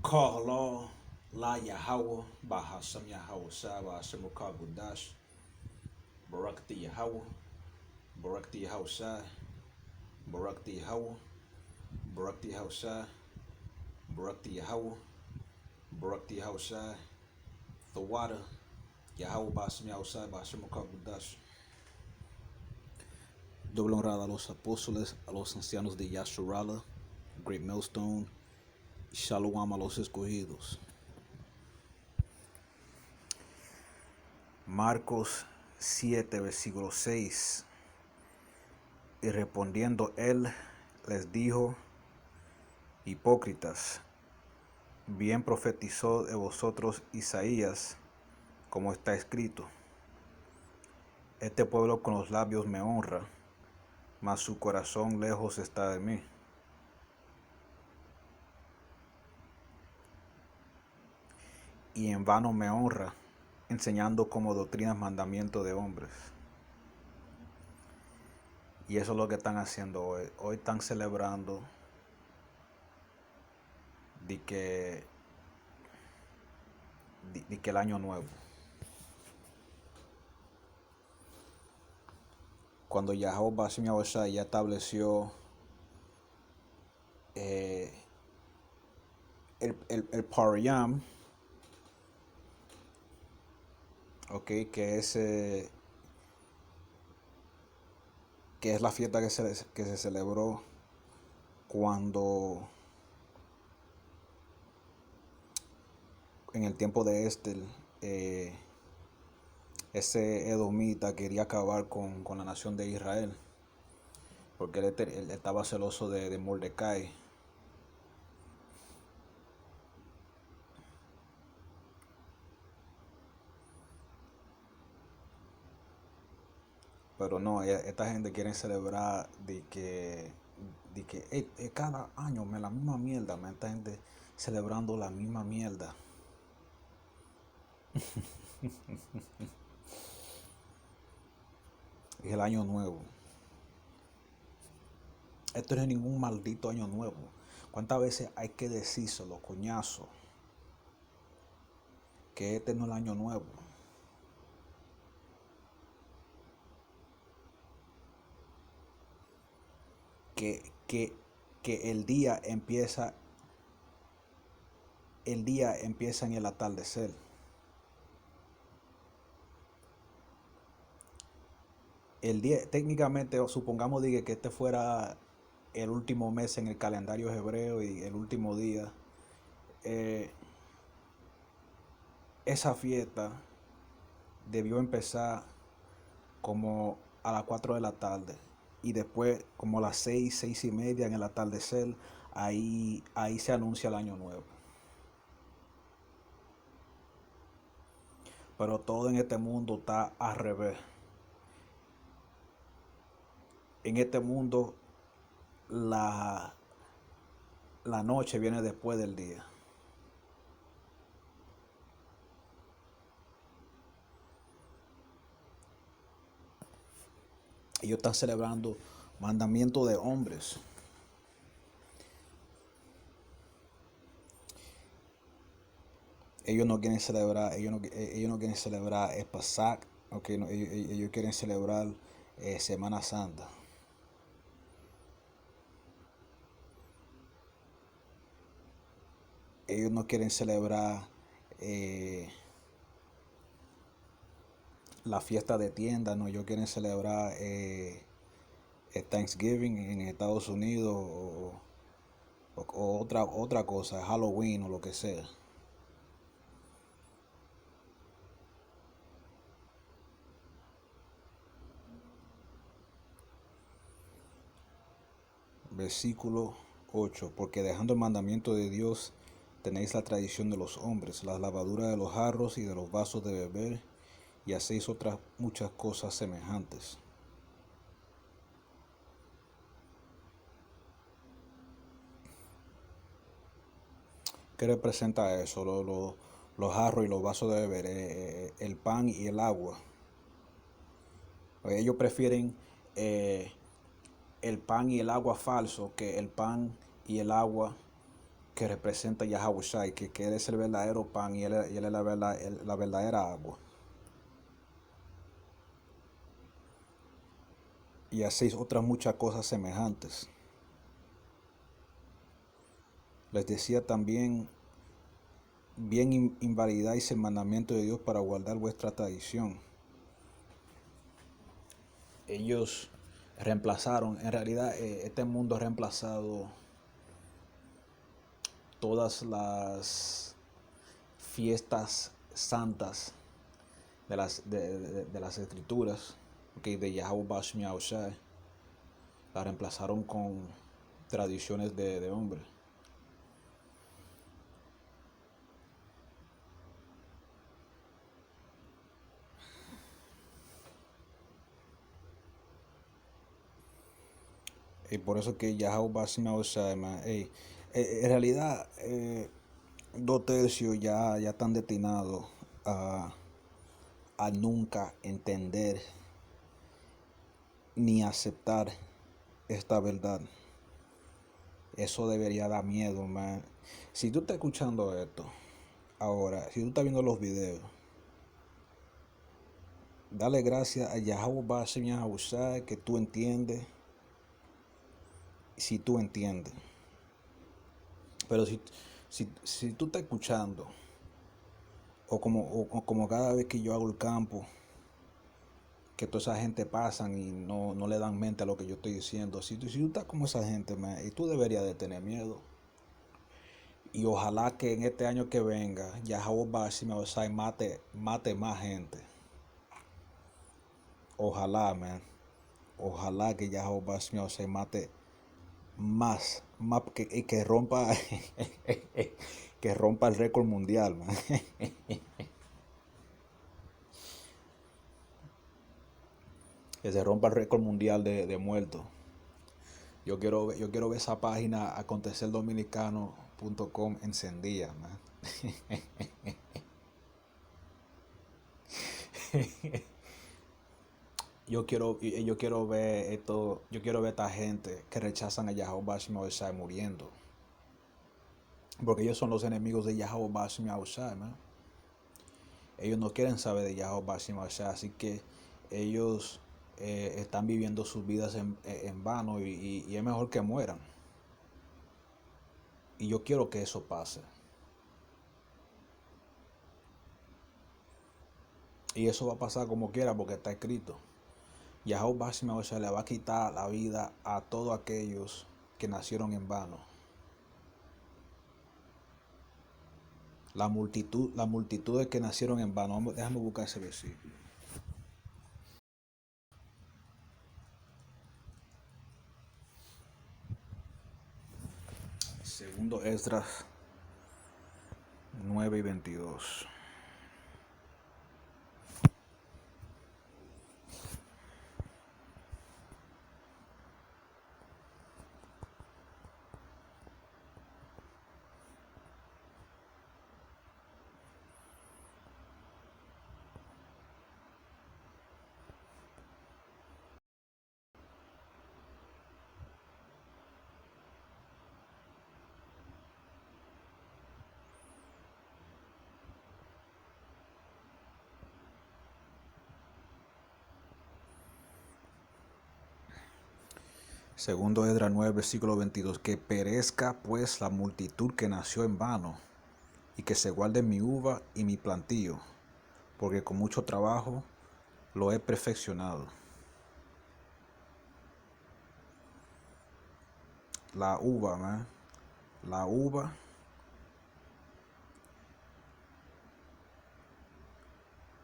Kahla La Yahweh Bahasam Yahweh Saba Semuka Budash Barakti Yahweh Barakti Yahweh Barakti Yahweh Barakti Yahweh Barakti Yahweh Barakti Yahweh Thawada Yahweh Basam Yahweh Basemuka Budash. Doble honrada a los apóstoles, a los ancianos de Yasharala, Great Millstone, Shalom a los escogidos. Marcos 7, versículo 6. Y respondiendo él, les dijo: hipócritas, bien profetizó de vosotros Isaías, como está escrito: este pueblo con los labios me honra, mas su corazón lejos está de mí. Y en vano me honra, enseñando como doctrinas mandamientos de hombres. Y eso es lo que están haciendo hoy. Hoy están celebrando de que el año nuevo. Cuando Yahweh Basim Yahweh ya estableció el Parayam, okay, que es la fiesta que se celebró cuando en el tiempo de Este, ese edomita quería acabar con la nación de Israel, porque él estaba celoso de Mordecai. Pero no, esta gente quiere celebrar cada año la misma mierda, esta gente celebrando la misma mierda. Es el año nuevo. Esto no es ningún maldito año nuevo. ¿Cuántas veces hay que decírselo, coñazo? Que este no es el año nuevo. Que el día empieza en el atardecer. El día, técnicamente, supongamos que este fuera el último mes en el calendario hebreo y el último día, eh, esa fiesta debió empezar como a las 4 de la tarde y después como a las 6, 6:30 en el atardecer, ahí se anuncia el año nuevo. Pero todo en este mundo está al revés. En este mundo la noche viene después del día. Ellos están celebrando mandamientos de hombres. Ellos no quieren celebrar, ellos no quieren celebrar el Pasaj, okay, no, ellos quieren celebrar Semana Santa. Ellos no quieren celebrar la fiesta de tienda, no, ellos quieren celebrar Thanksgiving en Estados Unidos o otra cosa, Halloween o lo que sea. Versículo 8. Porque dejando el mandamiento de Dios, tenéis la tradición de los hombres, la lavadura de los jarros y de los vasos de beber, y hacéis otras muchas cosas semejantes. ¿Qué representa eso? Los jarros y los vasos de beber, el pan y el agua. Ellos prefieren el pan y el agua falso que el pan y el agua que representa Yahweh, que Él es el verdadero pan y Él es la verdadera agua. Y hacéis otras muchas cosas semejantes. Les decía también, bien invalidáis el mandamiento de Dios para guardar vuestra tradición. Ellos reemplazaron, en realidad este mundo ha reemplazado todas las fiestas santas de las escrituras, de Yahweh Bashmi Aushai, la reemplazaron con tradiciones de hombre. Y por eso que Yahweh Bashmi Aushai, en realidad 2/3 ya están destinados a nunca entender ni aceptar esta verdad. Eso debería dar miedo, man. Si tú estás escuchando esto ahora, si tú estás viendo los videos, dale gracias a Yahweh Bashem Yahushua que tú entiendes. Si tú entiendes. Pero si tú estás escuchando, o como cada vez que yo hago el campo, que toda esa gente pasan y no le dan mente a lo que yo estoy diciendo. Si tú estás como esa gente, man, y tú deberías de tener miedo. Y ojalá que en este año que venga, Yahweh Bashim mate más gente. Ojalá, man. Ojalá que Yahweh Bashim mate más que rompa que rompa el récord mundial, man. Que se rompa el récord mundial de muertos. Yo quiero ver esa página acontecerdominicano.com encendida, man. Yo quiero ver esto, yo quiero ver a esta gente que rechazan a Yahweh Bashim Yahushua muriendo. Porque ellos son los enemigos de Yahweh Bashim Yahushua, man. Ellos no quieren saber de Yahweh Bashim Yahushua, así que ellos están viviendo sus vidas en vano y es mejor que mueran. Y yo quiero que eso pase. Y eso va a pasar como quiera porque está escrito. Yahweh Bashim Yahushua le va a quitar la vida a todos aquellos que nacieron en vano. La multitud de que nacieron en vano. Déjame buscar ese versículo. Segundo Esdras 9:22. Segundo Esdras 9, versículo 22. Que perezca pues la multitud que nació en vano, y que se guarde mi uva y mi plantío, porque con mucho trabajo lo he perfeccionado. La uva, man. La uva.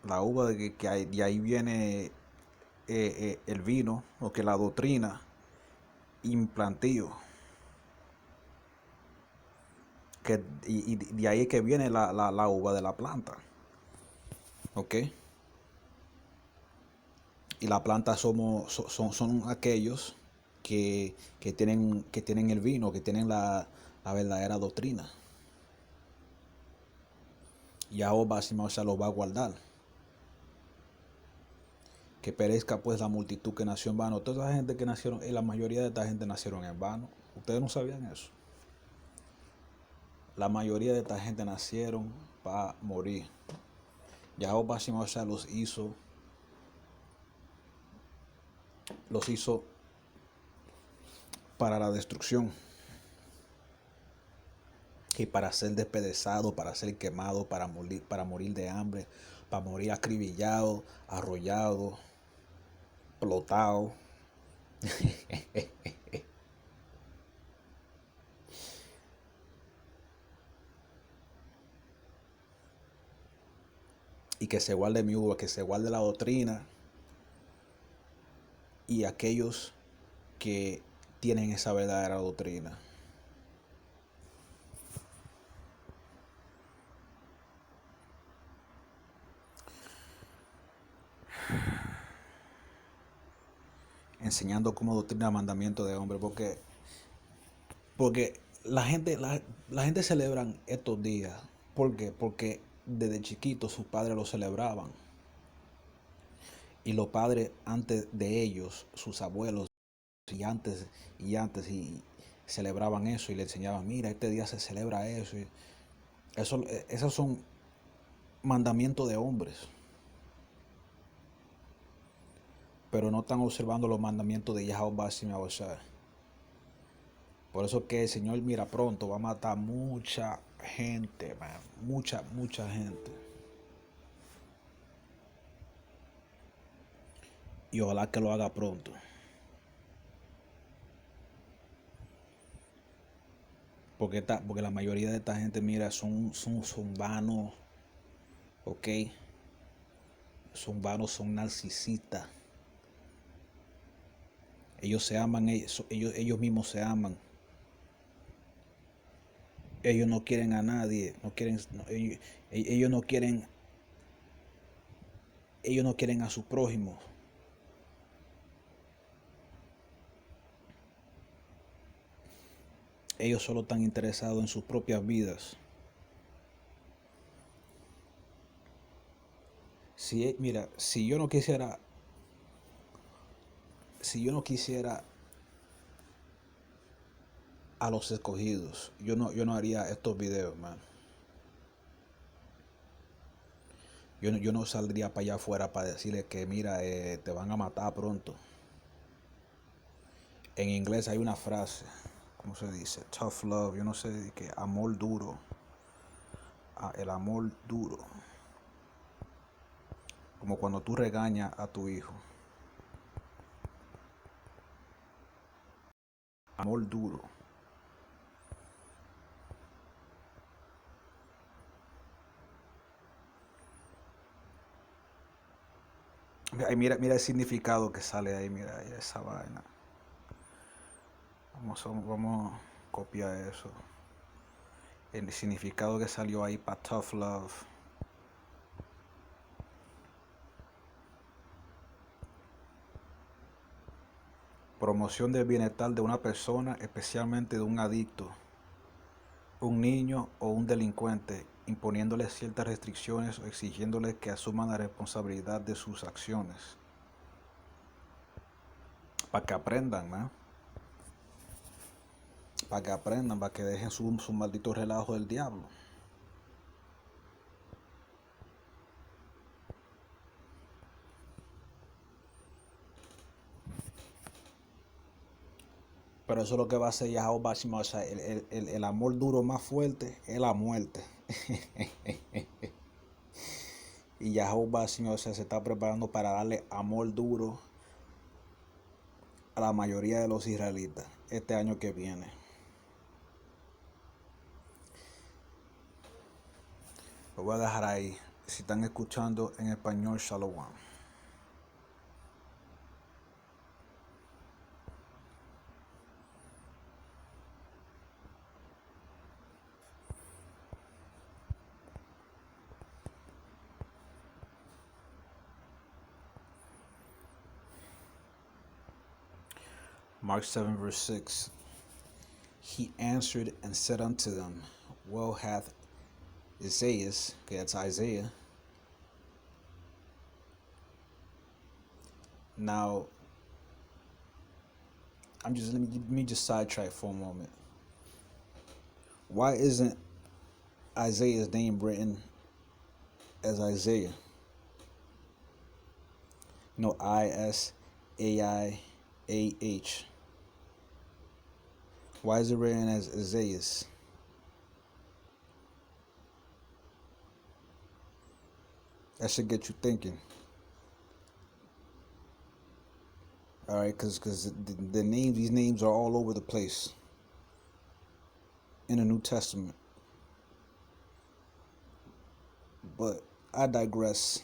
La uva de ahí viene el vino, o que la doctrina, implantío. Y de ahí es que viene la uva de la planta. ¿Ok? Y la planta son aquellos que tienen el vino, que tienen la verdadera doctrina. Y Yahweh se lo va a guardar. Que perezca pues la multitud que nació en vano. Toda esa gente que nacieron, la mayoría de esta gente nacieron en vano. Ustedes no sabían eso. La mayoría de esta gente nacieron para morir. Jehová los hizo para la destrucción y para ser despedazado, para ser quemado, para morir de hambre, para morir acribillado, arrollado, explotado. Y que se guarde mi uva, que se guarde la doctrina y aquellos que tienen esa verdadera doctrina. Enseñando como doctrina mandamiento de hombre, porque la gente celebra estos días. ¿Por qué? Porque desde chiquitos sus padres lo celebraban. Y los padres antes de ellos, sus abuelos, y celebraban eso y le enseñaban, mira, este día se celebra eso. Esos son mandamientos de hombres. Pero no están observando los mandamientos de Yahweh. Por eso que el Señor, mira, pronto va a matar mucha gente, man. Mucha gente. Y ojalá que lo haga pronto. Porque la mayoría de esta gente, mira, son vanos, ¿ok? Son vanos, son narcisistas. Ellos se aman, ellos mismos se aman. Ellos no quieren a nadie, ellos no quieren a su prójimo. Ellos solo están interesados en sus propias vidas. Mira, si yo no quisiera a los escogidos, yo no haría estos videos, man. Yo no saldría para allá afuera para decirles que mira, te van a matar pronto. En inglés hay una frase, ¿cómo se dice? Tough love, yo no sé qué, amor duro. El amor duro. Como cuando tú regañas a tu hijo. Amor duro. Mira el significado que sale ahí, mira esa vaina. Vamos a copiar eso. El significado que salió ahí para tough love. Promoción del bienestar de una persona, especialmente de un adicto, un niño o un delincuente, imponiéndole ciertas restricciones o exigiéndole que asuman la responsabilidad de sus acciones. Para que aprendan, ¿no? Para que aprendan, para que dejen su maldito relajo del diablo. Pero eso es lo que va a hacer Yahweh. O sea, el amor duro más fuerte es la muerte. Y Yahweh, o sea, se está preparando para darle amor duro a la mayoría de los israelitas este año que viene. Lo voy a dejar ahí. Si están escuchando en español, Shalom. Mark 7 verse 6. He answered and said unto them, well hath Isaiah, okay, that's Isaiah. Now, let me just sidetrack for a moment. Why isn't Isaiah's name written as Isaiah. Isaiah. Why is it written as Isaiah? That should get you thinking. All right, because the names, these names are all over the place in the New Testament. But I digress.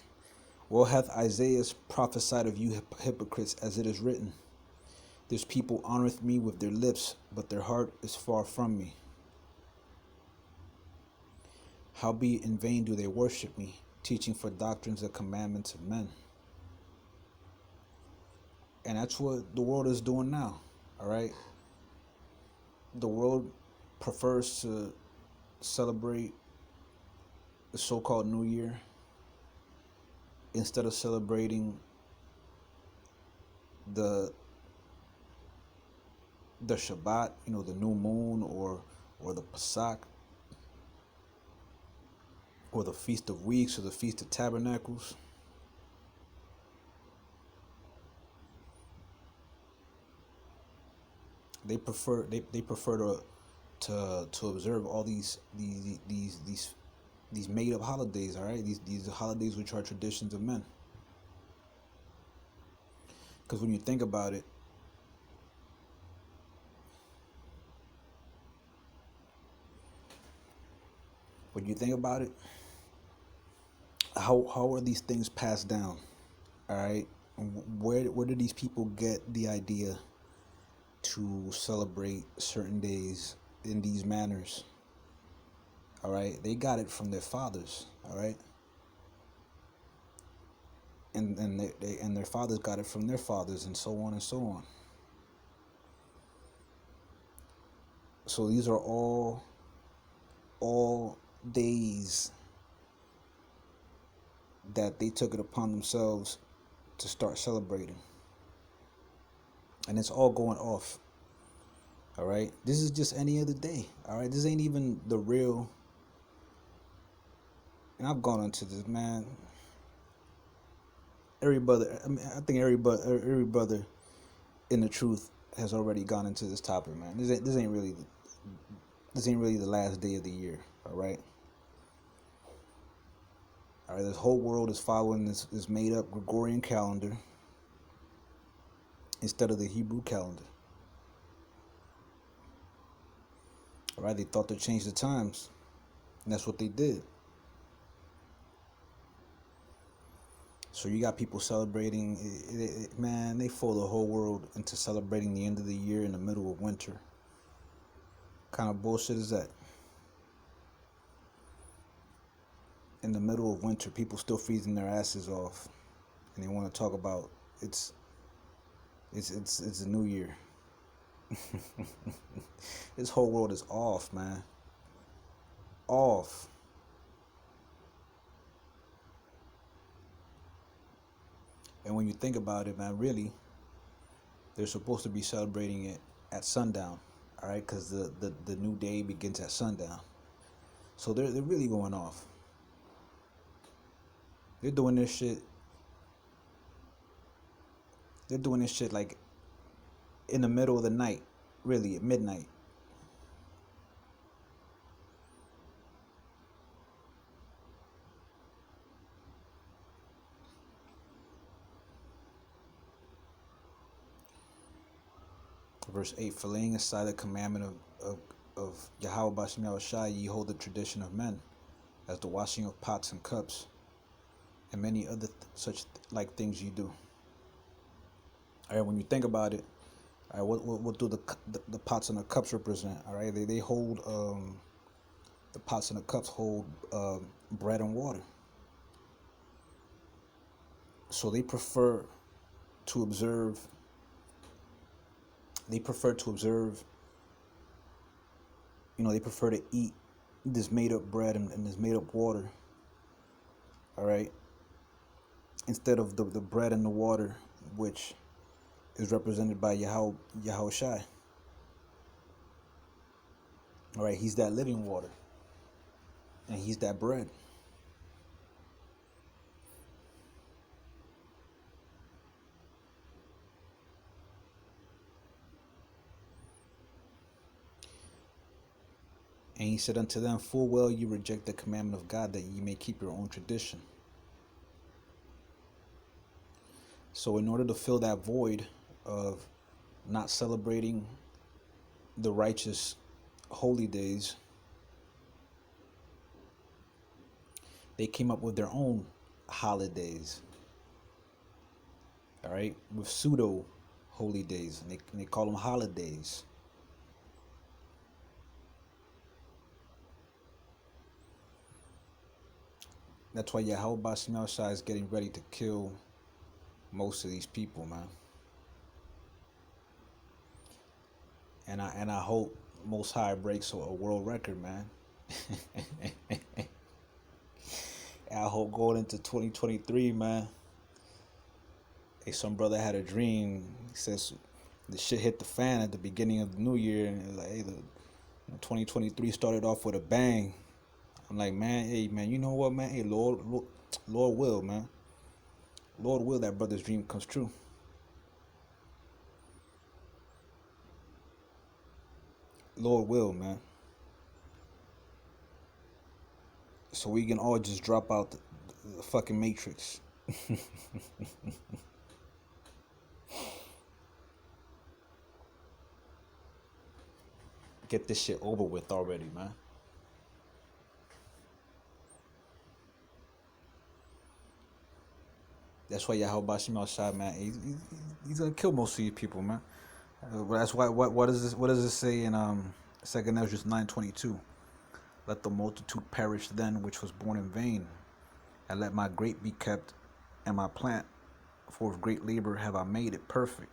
Well hath Isaiah prophesied of you hypocrites, as it is written, this people honoreth me with their lips, but their heart is far from me. Howbeit in vain do they worship me, teaching for doctrines the commandments of men. And that's what the world is doing now, all right? The world prefers to celebrate the so-called New Year instead of celebrating the Shabbat, the new moon, or the Pesach, or the Feast of Weeks, or the Feast of Tabernacles. They prefer to observe all these made up holidays, all right? These holidays which are traditions of men. Because when you think about it, how are these things passed down? All right, where do these people get the idea to celebrate certain days in these manners? All right, they got it from their fathers. All right, and their fathers got it from their fathers, and so on and so on. So these are all days that they took it upon themselves to start celebrating, and it's all going off. All right, this is just any other day. All right, this ain't even the real. And I've gone into this, man. I think every brother in the truth has already gone into this topic, man. This ain't really the last day of the year. All right. All right, this whole world is following this made up Gregorian calendar instead of the Hebrew calendar. All right, they thought to change the times, and that's what they did. So you got people celebrating, man, they fool the whole world into celebrating the end of the year in the middle of winter. What kind of bullshit is that? In the middle of winter, people still freezing their asses off, and they want to talk about it's a new year. This whole world is off, man. Off. And when you think about it, man, really, they're supposed to be celebrating it at sundown, all right? Because the new day begins at sundown. So they're really going off. They're doing this shit. They're doing this shit like in the middle of the night, really at midnight. Verse 8, for laying aside the commandment of Yahweh Bashem Yahushua, ye hold the tradition of men, as the washing of pots and cups, and many other such like things you do. All right, when you think about it, all right, what do the pots and the cups represent? All right, they hold, the pots and the cups hold bread and water. So they prefer to observe. They prefer to eat this made up bread and this made up water. All right, instead of the bread and the water, which is represented by Yahushua. All right, he's that living water. And he's that bread. And he said unto them, full well you reject the commandment of God, that ye may keep your own tradition. So in order to fill that void of not celebrating the righteous holy days, they came up with their own holidays, all right, with pseudo holy days, and they call them holidays. That's why Yahweh Shai is getting ready to kill most of these people, man. And I hope Most High breaks a world record, man. I hope going into 2023, man. Hey, some brother had a dream. He says the shit hit the fan at the beginning of the new year, and it was like, hey, 2023 started off with a bang. I'm like, man, hey, man, you know what, man? Hey, Lord will, man. Lord will that brother's dream comes true. Lord will, man. So we can all just drop out the fucking matrix. Get this shit over with already, man. That's why Yahweh Bashim outside, man. He's gonna kill most of these people, man. That's why. What does this? What does it say in 2nd Ezra 9:22? Let the multitude perish then, which was born in vain, and let my grape be kept, and my plant, for with great labor have I made it perfect.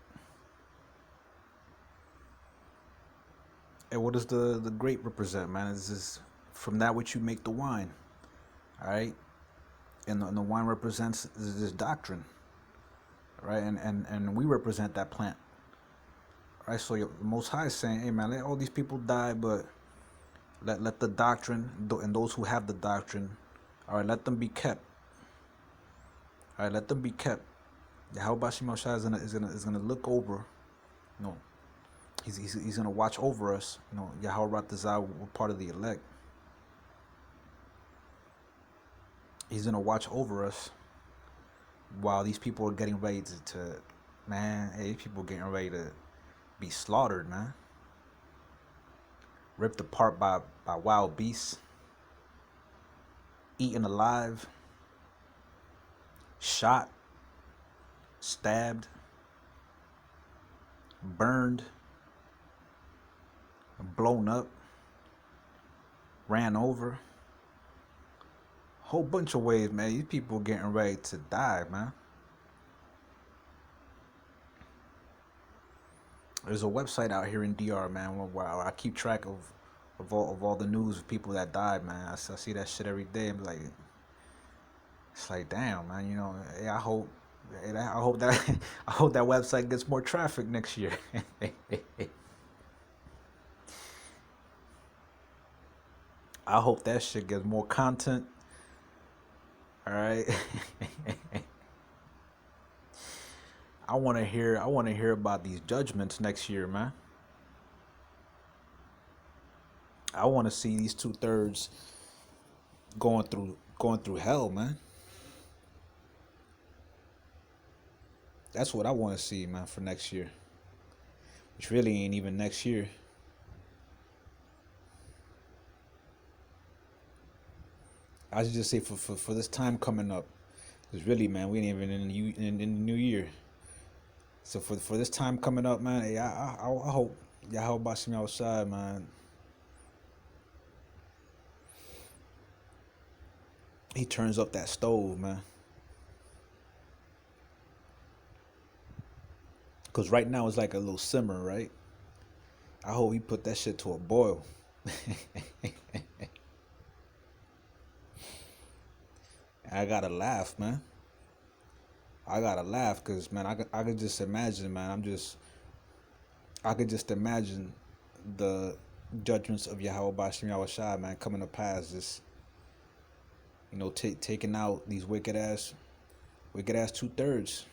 And what does the grape represent, man? Is this from that which you make the wine, all right? And the wine represents this doctrine, right? And we represent that plant, right? So the Most High is saying, hey, man, let all these people die, but let the doctrine and those who have the doctrine, all right, let them be kept. All right, let them be kept. Yahweh Bashim Shai is gonna look over, you know, he's gonna watch over us. You know, Yahweh Ratazah, we're part of the elect. He's gonna watch over us while these people are getting ready to man, hey, these people are getting ready to be slaughtered, man. Ripped apart by wild beasts, eaten alive, shot, stabbed, burned, blown up, ran over. Whole bunch of ways, man. These people getting ready to die, man. There's a website out here in DR, man, where I keep track of all the news of people that died, man. I see that shit every day. I'm like, it's like, damn, man. You know, hey, I hope that I hope that website gets more traffic next year. I hope that shit gets more content. All right. I want to hear about these judgments next year, man. I want to see these 2/3 going through hell, man. That's what I want to see, man, for next year. Which really ain't even next year. I should just say for this time coming up, because really, man, we ain't even in the new year. So for this time coming up, man, hey, I hope Yahweh Bashim outside, man. He turns up that stove, man. Because right now it's like a little simmer, right? I hope he put that shit to a boil. I gotta laugh, man. I gotta laugh because, man, I could just imagine, man. I could just imagine the judgments of Yahweh Bashim Yahushua, man, coming to pass. Just taking out these wicked ass 2/3,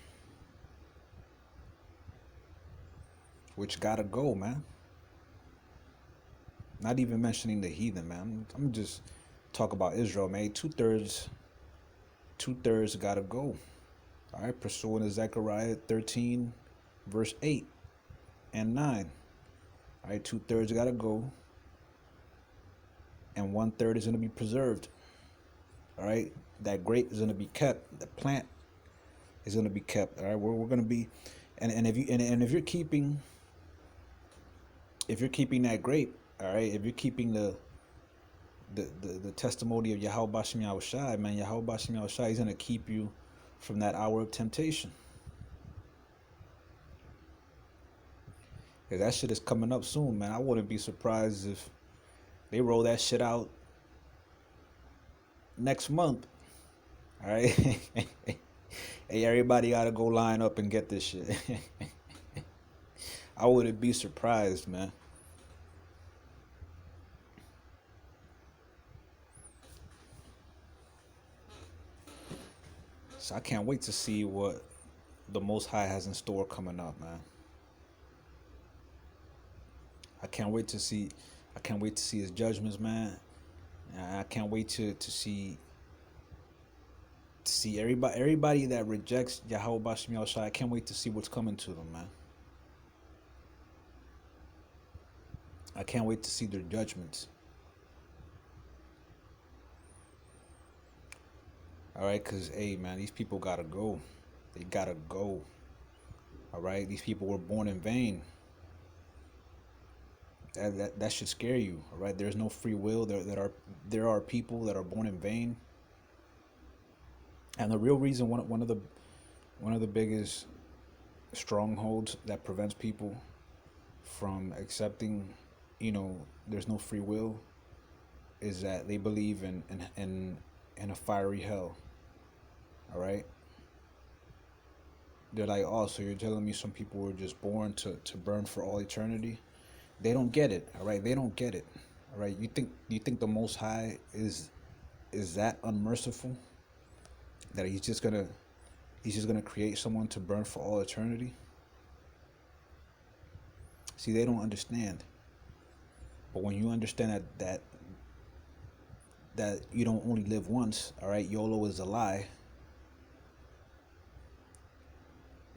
which gotta go, man. Not even mentioning the heathen, man. I'm just talk about Israel, man. Two thirds gotta go. All right, pursuing to Zechariah 13, verse 8 and 9. All right, 2/3 gotta go, and 1/3 is gonna be preserved. All right, that grape is gonna be kept. The plant is gonna be kept. All right, we're gonna be, and if you're keeping that grape, all right, if you're keeping the testimony of Yahweh Bashem Yahushai, man, Yahweh Bashem Yahushai is gonna keep you from that hour of temptation. Cause that shit is coming up soon, man. I wouldn't be surprised if they roll that shit out next month. All right. Hey, everybody gotta go line up and get this shit. I wouldn't be surprised, man. So I can't wait to see what the Most High has in store coming up, man. I can't wait to see his judgments, man. I can't wait to see everybody that rejects Yahweh Bashem Yahushai. I can't wait to see what's coming to them, man. I can't wait to see their judgments. All right, because, hey, man, these people gotta go. They gotta go. All right, these people were born in vain. That should scare you. All right, there's no free will. There are people that are born in vain. And the real reason, one of the biggest strongholds that prevents people from accepting, there's no free will, is that they believe in a fiery hell. All right. They're like, oh, so you're telling me some people were just born to burn for all eternity? They don't get it. All right. They don't get it. All right. You think the Most High is that unmerciful that he's just gonna create someone to burn for all eternity? See, they don't understand. But when you understand that you don't only live once, all right, YOLO is a lie,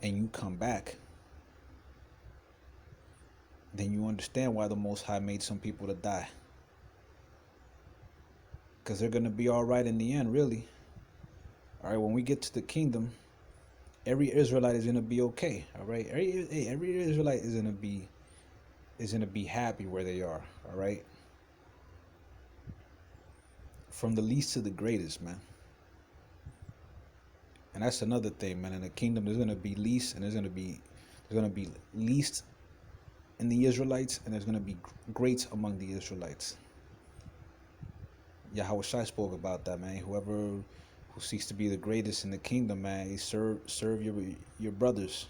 and you come back, then you understand why the Most High made some people to die. Because they're going to be all right in the end, really. All right, when we get to the kingdom, every Israelite is going to be okay, all right? Every Israelite is going to be happy where they are, all right? From the least to the greatest, man. And that's another thing, man. In the kingdom, there's gonna be least, and there's gonna be least in the Israelites, and there's gonna be greats among the Israelites. Yahweh Shai spoke about that, man. Whoever who seeks to be the greatest in the kingdom, man, serve your brothers.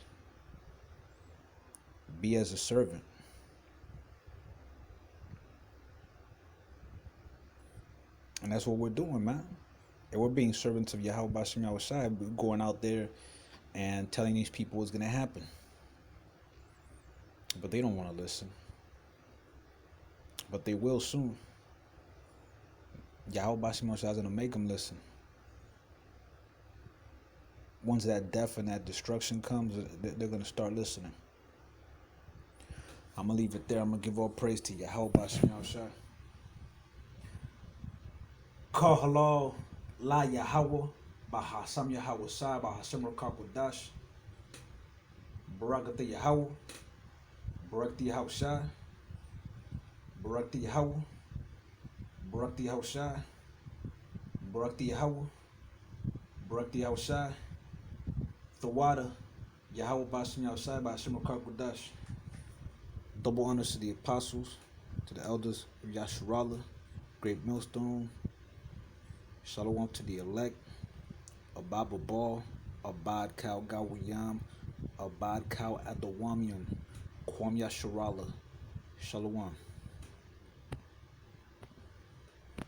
Be as a servant. And that's what we're doing, man. And we're being servants of Yahweh Bashem Yahushai. We're going out there and telling these people what's going to happen. But they don't want to listen. But they will soon. Yahweh Bashem Yahushai is going to make them listen. Once that death and that destruction comes, they're going to start listening. I'm going to leave it there. I'm going to give all praise to Yahweh Bashem Yahushai. Call halal. La Yahweh, Bahasam Yahweh Sai, Bahasam Rakakodash, Barakata Yahweh, Barakti Yahweh Shai, Barakti Yahweh, Barakti Yahweh Shai, Barakti Yahweh, Barakti Yahweh Shai, Thawada, Yahweh Bahasam Yahweh Sai, Bahasam Rakakodash. Double honors to the apostles, to the elders of Yasharala, Great Millstone. Shalom to the elect, Ababa Ball, Abad Kal Gawiyam, Abad Kal Adawamian, Kwam Yasharala. Shalom.